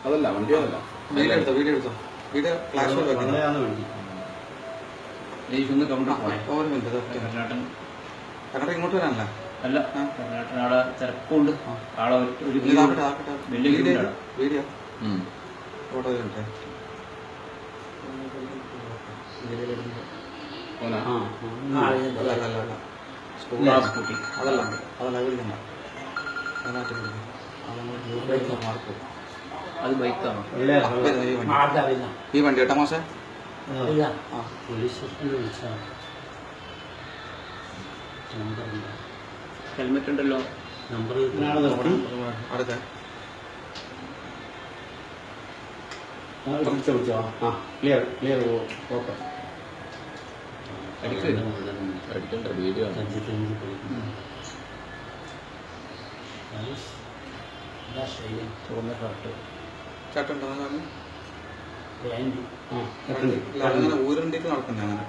അതല്ല വണ്ടി അതല്ല. വീഡിയോ എടുത്തോ വീഡിയോ ഫ്ലാഷ് വണ്ടി കർണാടക ഇങ്ങോട്ട് വരാനല്ല അല്ല കർണാടക ആടെ തിരക്കുണ്ട്. ആളെ ഒരു വീഡിയോ ഫോട്ടോ സ്കൂട്ടി അതല്ല വിളിക്കണ്ട അത് ബൈക്കാണോ? ഈ വണ്ടി കേട്ടോ മാഷെ ഹെൽമെറ്റ് ഉണ്ടല്ലോ. അടുത്ത അടിക്കണ്ട വീഡിയോ ചുവന്ന ഷർട്ട് ചേട്ടൻ അങ്ങനെ ഊരുണ്ടിട്ട് നടക്കണ്ടേ അങ്ങനെ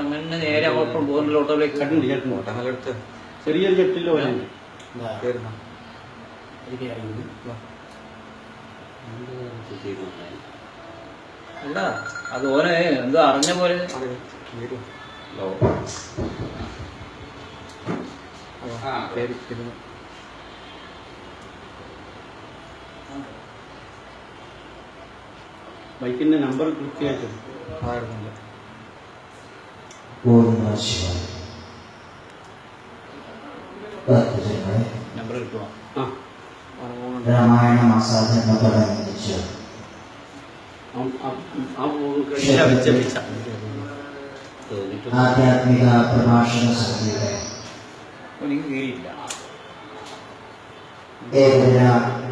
അങ്ങനെ നേരെ ഓട്ടം പോകുന്നില്ല. ഓട്ടോയിലേക്ക് ഓട്ടങ്ങൾ എടുത്ത് ചെറിയൊരു ചെട്ടില്ലോ അല്ല അത് ഓനെ എന്തോ അറിഞ്ഞ പോലെ ബൈക്കിന്റെ നമ്പർ കൃത്യമായിട്ട് നമ്പർ കിട്ടുമോ? രാമായണ മാസാചരണത്തോടനുബന്ധിച്ച് ആധ്യാത്മിക പ്രഭാഷണ സമിതിയുടെ എനിക്ക് കീറിയില്ല. ഏകദിന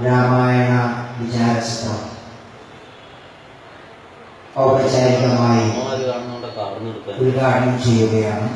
രാമായണ വിചാരസഭ ഔപചാരികമായി ഉദ്ഘാടനം ചെയ്യുകയാണ്.